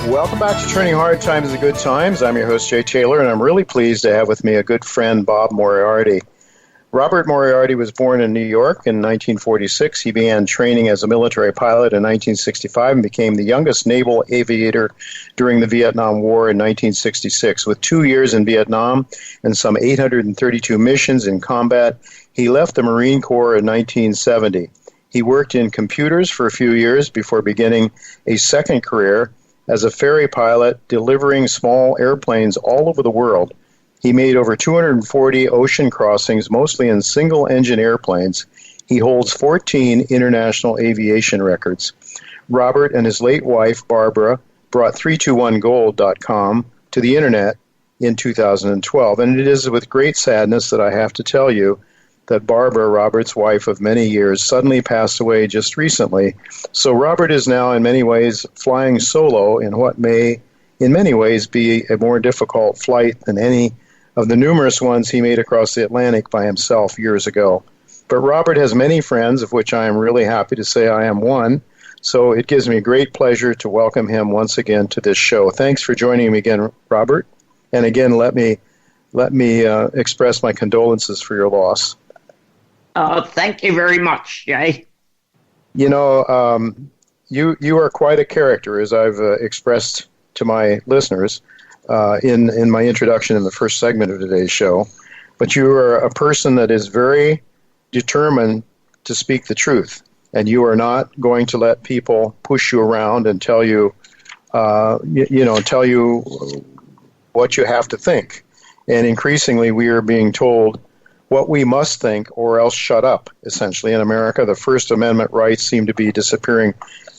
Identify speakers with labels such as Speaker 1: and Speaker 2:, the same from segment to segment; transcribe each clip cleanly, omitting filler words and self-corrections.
Speaker 1: Welcome back to Turning Hard Times into Good Times. I'm your host, Jay Taylor, and I'm really pleased to have with me a good friend, Bob Moriarty. Robert Moriarty was born in New York in 1946. He began training as a military pilot in 1965 and became the youngest naval aviator during the Vietnam War in 1966. With 2 years in Vietnam and some 832 missions in combat, he left the Marine Corps in 1970. He worked in computers for a few years before beginning a second career as a ferry pilot delivering small airplanes all over the world. He made over 240 ocean crossings, mostly in single-engine airplanes. He holds 14 international aviation records. Robert and his late wife, Barbara, brought 321gold.com to the Internet in 2012. And it is with great sadness that I have to tell you that Barbara, Robert's wife of many years, suddenly passed away just recently. So Robert is now in many ways flying solo in what may in many ways be a more difficult flight than any of the numerous ones he made across the Atlantic by himself years ago. But Robert has many friends, of which I am really happy to say I am one. So it gives me great pleasure to welcome him once again to this show. Thanks for joining me again, Robert. And again, let me express my condolences for your loss.
Speaker 2: Thank you very much, Jay.
Speaker 1: You know, you are quite a character, as I've expressed to my listeners in my introduction in the first segment of today's show. But you are a person that is very determined to speak the truth, and you are not going to let people push you around and tell you, tell you what you have to think. And increasingly, we are being told what we must think or else shut up, essentially. In America, the First Amendment rights seem to be disappearing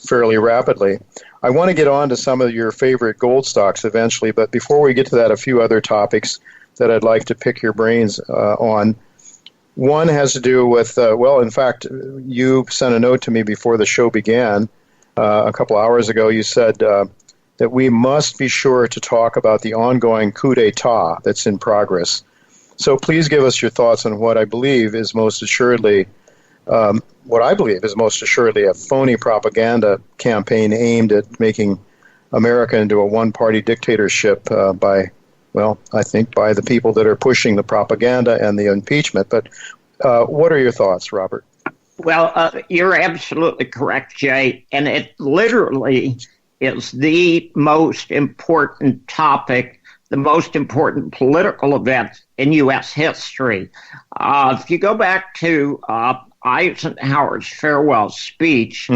Speaker 1: fairly rapidly. I want to get on to some of your favorite gold stocks eventually, but before we get to that, a few other topics that I'd like to pick your brains on. One has to do with, in fact, you sent a note to me before the show began a couple hours ago. You said that we must be sure to talk about the ongoing coup d'etat that's in progress. So please give us your thoughts on what I believe is most assuredly a phony propaganda campaign aimed at making America into a one-party dictatorship by the people that are pushing the propaganda and the impeachment. But what are your thoughts, Robert?
Speaker 2: Well, you're absolutely correct, Jay. And it literally is the most important topic, the most important political event in U.S. history. If you go back to Eisenhower's farewell speech,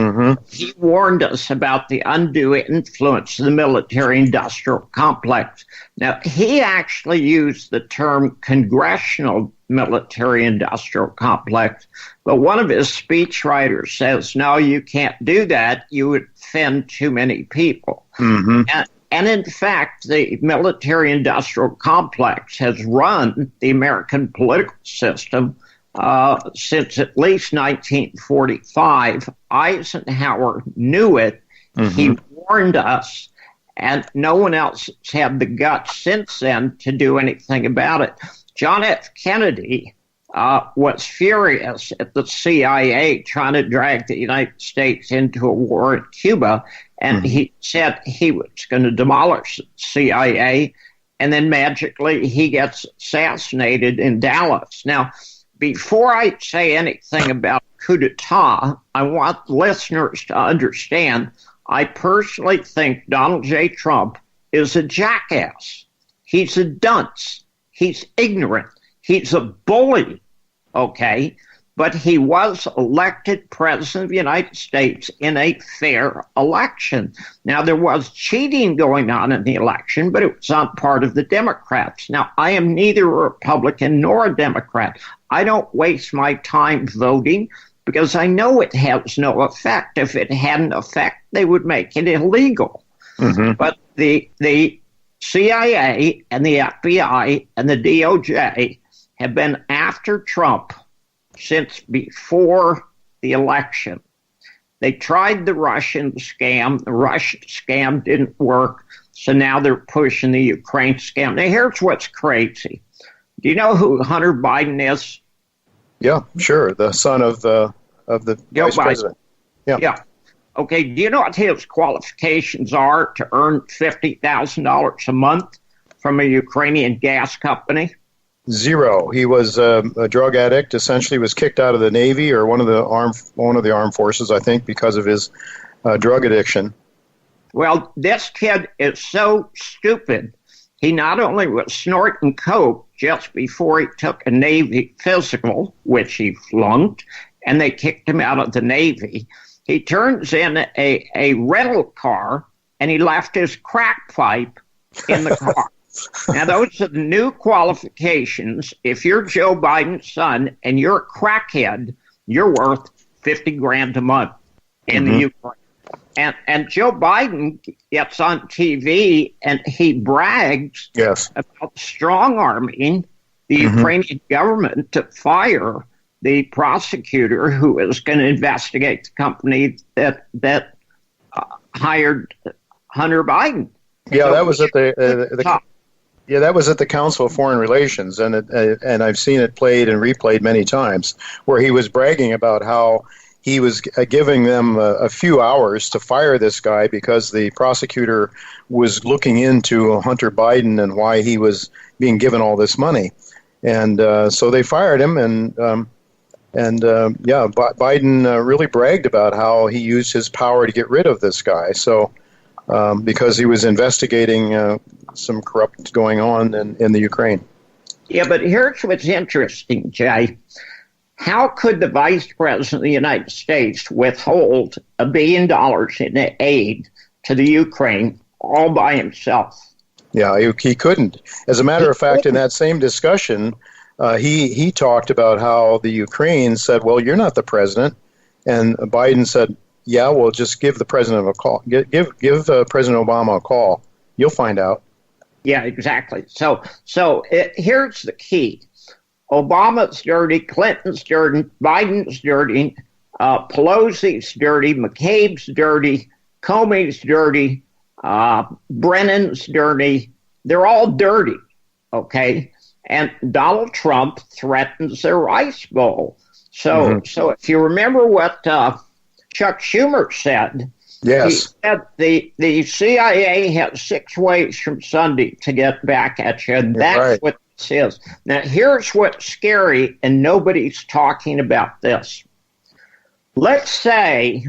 Speaker 2: he warned us about the undue influence of the military-industrial complex. Now, he actually used the term congressional military-industrial complex, but one of his speechwriters says, no, you can't do that. You would offend too many people. And in fact, the military-industrial complex has run the American political system since at least 1945. Eisenhower knew it. He warned us, and no one else has had the guts since then to do anything about it. John F. Kennedy was furious at the CIA trying to drag the United States into a war in Cuba, and he said he was going to demolish the CIA, and then magically he gets assassinated in Dallas. Now, before I say anything about coup d'etat, I want listeners to understand I personally think Donald J. Trump is a jackass. He's a dunce. He's ignorant. He's a bully, okay? But he was elected president of the United States in a fair election. Now, there was cheating going on in the election, but it was on part of the Democrats. Now, I am neither a Republican nor a Democrat. I don't waste my time voting because I know it has no effect. If it had an effect, they would make it illegal. But the CIA and the FBI and the DOJ have been after Trump since before the election. They tried the Russian scam. The Russian scam didn't work, so now they're pushing the Ukraine scam. Now, here's what's crazy. Do you know who Hunter Biden is?
Speaker 1: Yeah, sure. The son of the vice president.
Speaker 2: Yeah. Okay, do you know what his qualifications are to earn $50,000 a month from a Ukrainian gas company?
Speaker 1: Zero. He was a drug addict. Essentially, was kicked out of the Navy or one of the armed forces, I think, because of his drug addiction.
Speaker 2: Well, this kid is so stupid. He not only was snorting coke just before he took a Navy physical, which he flunked, and they kicked him out of the Navy. He turns in a rental car, and he left his crack pipe in the car. Now, those are the new qualifications. If you're Joe Biden's son and you're a crackhead, you're worth $50,000 a month in the Ukraine. And Joe Biden gets on TV and he brags about strong-arming the Ukrainian government to fire the prosecutor who is going to investigate the company that hired Hunter Biden.
Speaker 1: Yeah, so that was at that was at the Council of Foreign Relations, and I've seen it played and replayed many times, where he was bragging about how he was giving them a few hours to fire this guy because the prosecutor was looking into Hunter Biden and why he was being given all this money, and so they fired him, Biden really bragged about how he used his power to get rid of this guy. So. Because he was investigating some corrupt going on in the Ukraine.
Speaker 2: Yeah, but here's what's interesting, Jay. How could the Vice President of the United States withhold $1 billion in aid to the Ukraine all by himself?
Speaker 1: Yeah, he couldn't. As a matter of fact, in that same discussion, he talked about how the Ukraine said, well, you're not the president. And Biden said, yeah, well, just give the president a call. Give President Obama a call. You'll find out.
Speaker 2: Yeah, exactly. So here's the key. Obama's dirty, Clinton's dirty, Biden's dirty, Pelosi's dirty, McCabe's dirty, Comey's dirty, Brennan's dirty. They're all dirty, okay? And Donald Trump threatens their Rice Bowl. So if you remember what Chuck Schumer said,
Speaker 1: yes.
Speaker 2: He said the CIA has 6 ways from Sunday to get back at you, and that's what this is. Now, here's what's scary, and nobody's talking about this. Let's say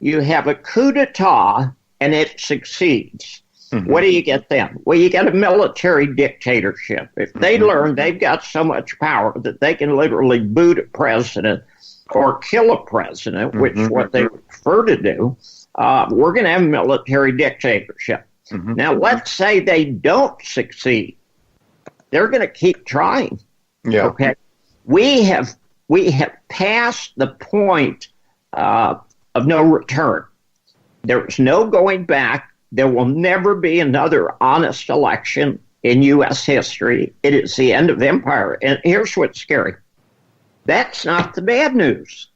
Speaker 2: you have a coup d'etat, and it succeeds. What do you get then? Well, you get a military dictatorship. If they learn they've got so much power that they can literally boot a president or kill a president, which is what they prefer to do, we're going to have a military dictatorship. Now, let's say they don't succeed. They're going to keep trying.
Speaker 1: Yeah.
Speaker 2: Okay. We have passed the point of no return. There is no going back. There will never be another honest election in U.S. history. It is the end of empire. And here's what's scary. That's not the bad news.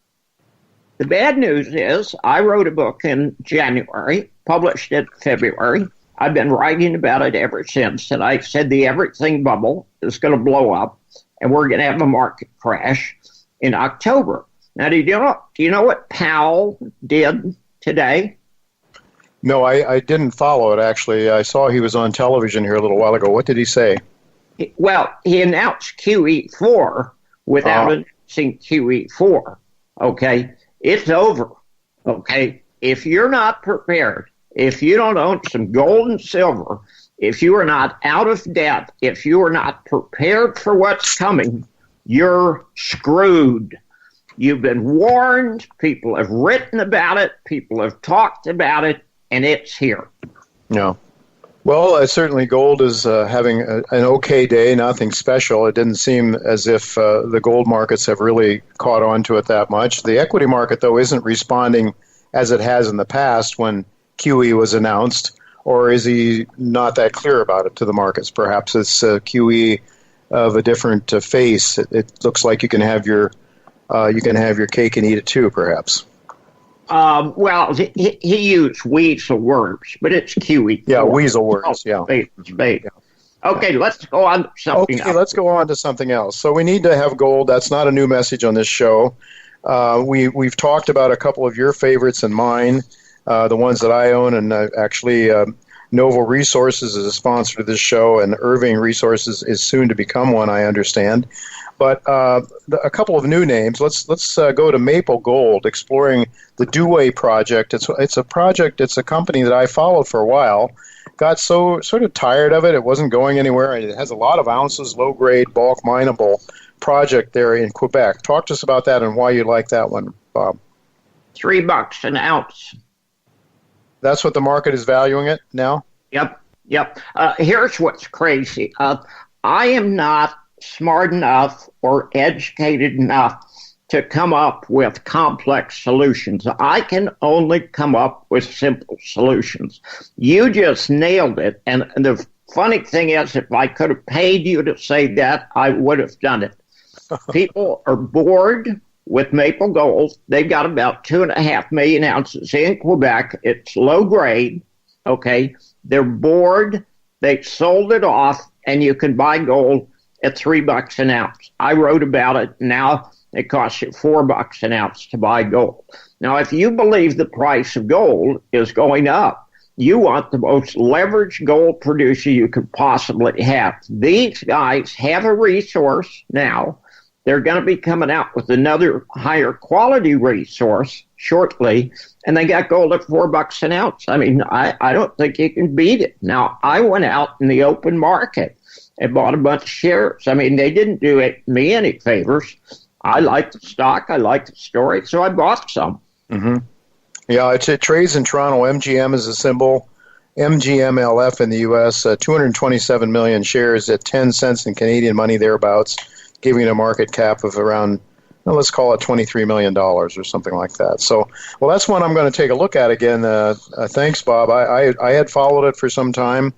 Speaker 2: The bad news is I wrote a book in January, published it in February. I've been writing about it ever since, and I said the everything bubble is going to blow up, and we're going to have a market crash in October. Now, do you know what Powell did today?
Speaker 1: No, I didn't follow it, actually. I saw he was on television here a little while ago. What did he say?
Speaker 2: Well, he announced QE4 without announcing QE4. Okay? It's over. Okay? If you're not prepared, if you don't own some gold and silver, if you are not out of debt, if you are not prepared for what's coming, you're screwed. You've been warned. People have written about it. People have talked about it. And it's here.
Speaker 1: Yeah. Well, certainly gold is having an okay day, nothing special. It didn't seem as if the gold markets have really caught on to it that much. The equity market, though, isn't responding as it has in the past when QE was announced, or is he not that clear about it to the markets? Perhaps it's QE of a different face. It looks like you can have your cake and eat it too, perhaps.
Speaker 2: Well, he used weasel words, but it's QE.
Speaker 1: Yeah, weasel words, yeah.
Speaker 2: Spade. Okay, let's go on to something else.
Speaker 1: Okay, let's go on to something else. So we need to have gold. That's not a new message on this show. We've talked about a couple of your favorites and mine, the ones that I own, and actually Novo Resources is a sponsor to this show, and Irving Resources is soon to become one, I understand. But a couple of new names. Let's go to Maple Gold, exploring the Dewey project. It's a project. It's a company that I followed for a while. Got so sort of tired of it. It wasn't going anywhere. It has a lot of ounces, low grade, bulk mineable project there in Quebec. Talk to us about that and why you like that one, Bob.
Speaker 2: $3 an ounce.
Speaker 1: That's what the market is valuing it now?
Speaker 2: Yep. Here's what's crazy. I am not smart enough or educated enough to come up with complex solutions. I can only come up with simple solutions. You just nailed it. And the funny thing is, if I could have paid you to say that, I would have done it. People are bored with Maple Gold. They've got about 2.5 million ounces in Quebec. It's low grade. Okay. They're bored. They sold it off, and you can buy gold at $3 an ounce. I wrote about it. Now it costs you $4 an ounce to buy gold. Now, if you believe the price of gold is going up, you want the most leveraged gold producer you could possibly have. These guys have a resource now. They're going to be coming out with another higher quality resource shortly, and they got gold at $4 an ounce. I mean, I don't think you can beat it. Now, I went out in the open market and bought a bunch of shares. I mean, they didn't do me any favors. I like the stock. I like the story, so I bought some.
Speaker 1: Mm-hmm. Yeah, it trades in Toronto. MGM is a symbol. MGMLF in the U.S., 227 million shares at 10 cents in Canadian money thereabouts, giving it a market cap of around, let's call it $23 million or something like that. So, well, that's one I'm going to take a look at again. Thanks, Bob. I had followed it for some time.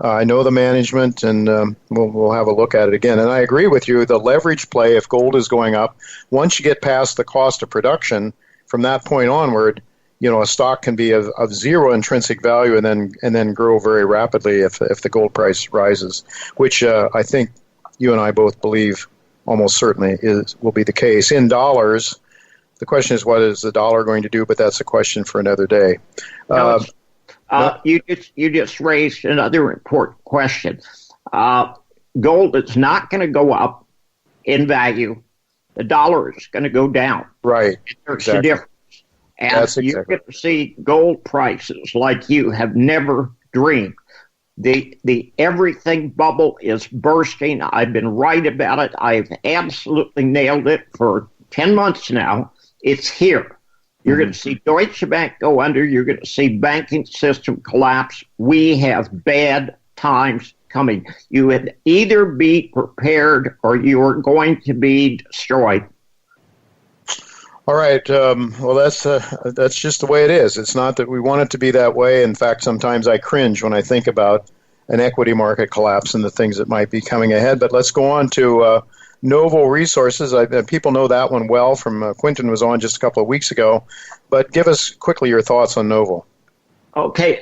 Speaker 1: I know the management, and we'll have a look at it again. And I agree with you. The leverage play, if gold is going up, once you get past the cost of production, from that point onward, a stock can be of zero intrinsic value and then grow very rapidly if the gold price rises, which I think you and I both believe almost certainly will be the case. In dollars, the question is, what is the dollar going to do? But that's a question for another day.
Speaker 2: You just raised another important question. Gold is not going to go up in value. The dollar is going to go down.
Speaker 1: Right.
Speaker 2: There's a difference. And you get to see gold prices like you have never dreamed. The everything bubble is bursting. I've been right about it. I've absolutely nailed it for 10 months now. It's here. You're going to see Deutsche Bank go under. You're going to see banking system collapse. We have bad times coming. You would either be prepared or you are going to be destroyed.
Speaker 1: All right. Well, that's just the way it is. It's not that we want it to be that way. In fact, sometimes I cringe when I think about an equity market collapse and the things that might be coming ahead. But let's go on to Novo Resources. People know that one well from Quinton was on just a couple of weeks ago. But give us quickly your thoughts on Novo.
Speaker 2: Okay.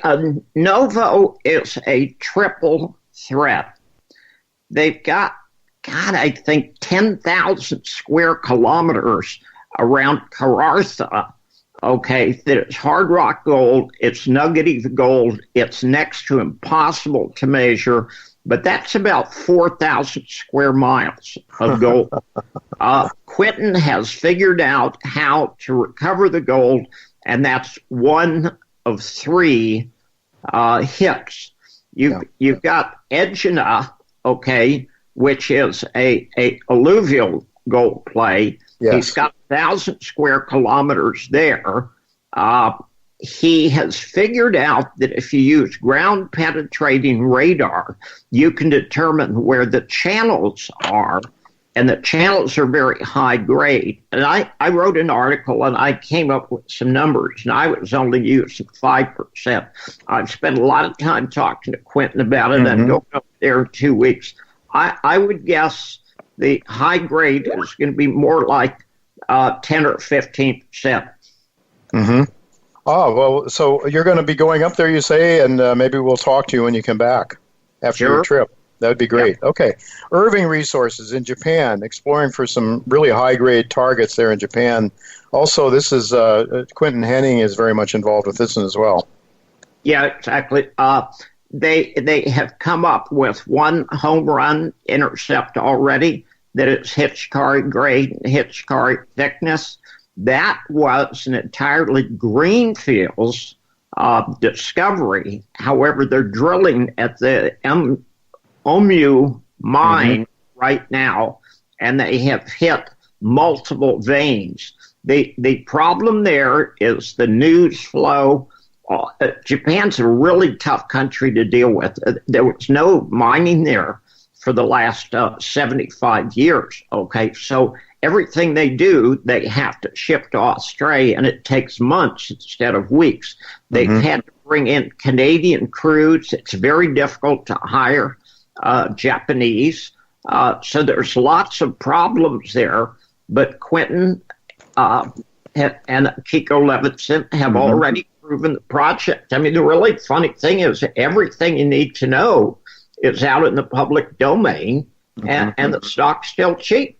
Speaker 2: Novo is a triple threat. They've got, I think 10,000 square kilometers around Karratha, okay, that it's hard rock gold, it's nuggety gold, it's next to impossible to measure, but that's about 4,000 square miles of gold. Quinton has figured out how to recover the gold, and that's one of three hits. You've got Egina, okay, which is a alluvial gold play. Yes. He's got 1,000 square kilometers there. He has figured out that if you use ground-penetrating radar, you can determine where the channels are, and the channels are very high grade. And I wrote an article, and I came up with some numbers, and I was only using 5%. I've spent a lot of time talking to Quinton about it. I'm going up there in 2 weeks. I would guess the high grade is going to be more like 10 or 15%.
Speaker 1: Mm-hmm. Oh, well, so you're going to be going up there, you say, and maybe we'll talk to you when you come back after your trip. That would be great. Yep. Okay. Irving Resources in Japan, exploring for some really high-grade targets there in Japan. Also, this is Quentin Henning is very much involved with this one as well.
Speaker 2: Yeah, exactly. They have come up with one home run intercept already that is Hitchcock grade, Hitchcock thickness. That was an entirely greenfields discovery. However, they're drilling at the Omu mine right now, and they have hit multiple veins. The problem there is the news flow. Japan's a really tough country to deal with. There was no mining there for the last 75 years. Okay, so everything they do, they have to ship to Australia, and it takes months instead of weeks. They've had to bring in Canadian crews. It's very difficult to hire Japanese. So there's lots of problems there. But Quentin and Kiko Levinson have already proven the project. I mean, the really funny thing is everything you need to know is out in the public domain, and the stock's still cheap.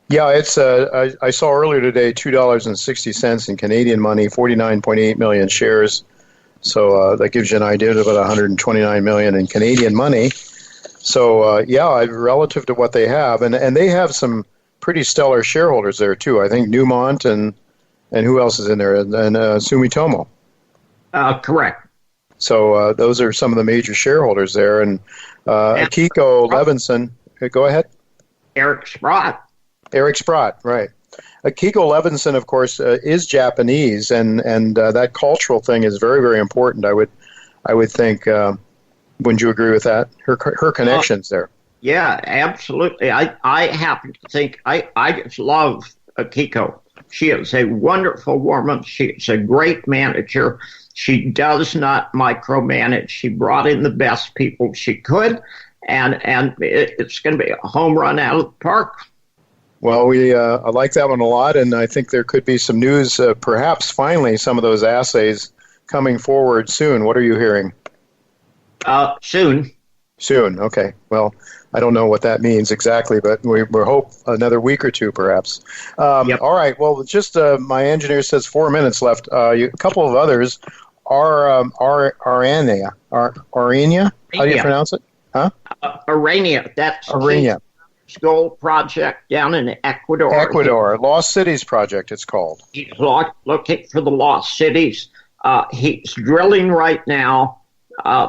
Speaker 1: Yeah, it's. I saw earlier today $2.60 in Canadian money, 49.8 million shares. So that gives you an idea of about 129 million in Canadian money. So relative to what they have, and they have some pretty stellar shareholders there too. I think Newmont and who else is in there? And Sumitomo.
Speaker 2: Correct.
Speaker 1: So those are some of the major shareholders there. And Kiko Levinson, go ahead.
Speaker 2: Eric Sprott,
Speaker 1: right. Kiko Levinson, of course, is Japanese, and that cultural thing is very, very important. I would think. Wouldn't you agree with that? Her connections there.
Speaker 2: Yeah, absolutely. I happen to think I just love Kiko. She is a wonderful woman. She is a great manager. She does not micromanage. She brought in the best people she could, and it's going to be a home run out of the park.
Speaker 1: Well, I like that one a lot, and I think there could be some news, perhaps finally, some of those assays coming forward soon. What are you hearing?
Speaker 2: Soon.
Speaker 1: Soon, okay. Well, I don't know what that means exactly, but we hope another week or two, perhaps.
Speaker 2: Yep.
Speaker 1: All right. Well, just my engineer says 4 minutes left. A couple of others are Arania. Arania? How do you pronounce it? Huh?
Speaker 2: Arania. That's
Speaker 1: Arania.
Speaker 2: Gold project down in Ecuador.
Speaker 1: Ecuador. Lost Cities project, it's called.
Speaker 2: He's looking for the lost cities. He's drilling right now.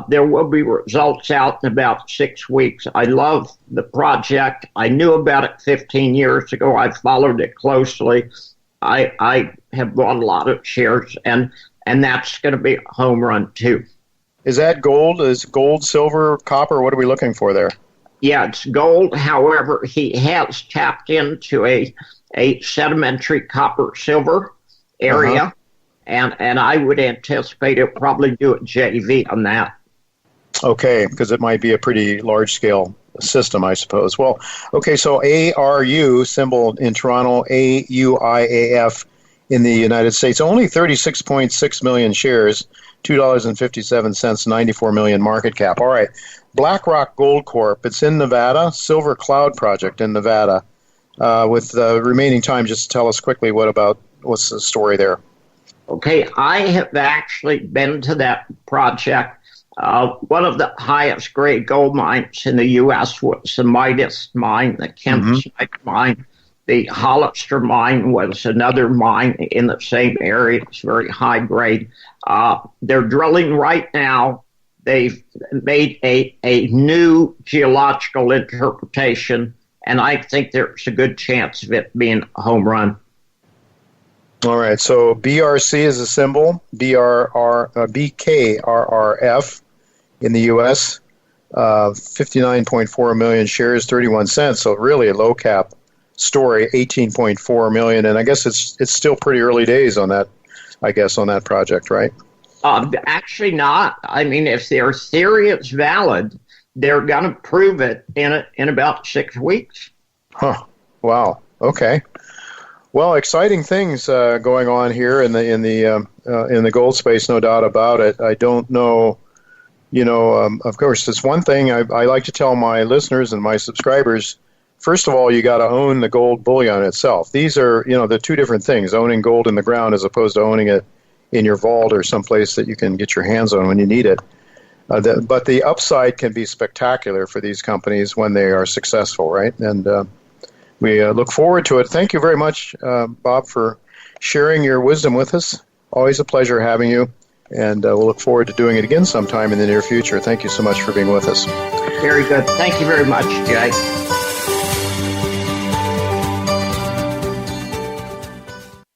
Speaker 2: There will be results out in about 6 weeks. I love the project. I knew about it 15 years ago. I followed it closely. I have bought a lot of shares, and that's going to be a home run, too.
Speaker 1: Is that gold? Is gold, silver, copper? What are we looking for there?
Speaker 2: Yeah, it's gold. However, he has tapped into a sedimentary copper-silver area. And I would anticipate it'll probably do a JV on that. Okay,
Speaker 1: because it might be a pretty large-scale system, I suppose. Well, okay, so ARU, symbol in Toronto, AUIAF in the United States, only 36.6 million shares, $2.57, 94 million market cap. All right, BlackRock Gold Corp, it's in Nevada, Silver Cloud Project in Nevada. With the remaining time, just tell us quickly what's the story there.
Speaker 2: Okay, I have actually been to that project. One of the highest grade gold mines in the U.S. was the Midas mine, the Kempsite mine. The Hollister mine was another mine in the same area. It's very high grade. They're drilling right now. They've made a new geological interpretation, and I think there's a good chance of it being a home run.
Speaker 1: All right, so BRC is a symbol, BKRRF in the U.S., 59.4 million shares, 31 cents, so really a low cap story, 18.4 million, and I guess it's still pretty early days on that, on that project, right?
Speaker 2: Actually not. I mean, if their theory is valid, they're going to prove it in about 6 weeks.
Speaker 1: Huh, wow, okay. Well, exciting things going on here in the gold space, no doubt about it. I don't know Of course, it's one thing I like to tell my listeners and my subscribers. First of all, you got to own the gold bullion itself. These are, the two different things, owning gold in the ground as opposed to owning it in your vault or someplace that you can get your hands on when you need it. But the upside can be spectacular for these companies when they are successful, right? And we look forward to it. Thank you very much, Bob, for sharing your wisdom with us. Always a pleasure having you. And we'll look forward to doing it again sometime in the near future. Thank you so much for being with us.
Speaker 2: Very good. Thank you very much, Jay.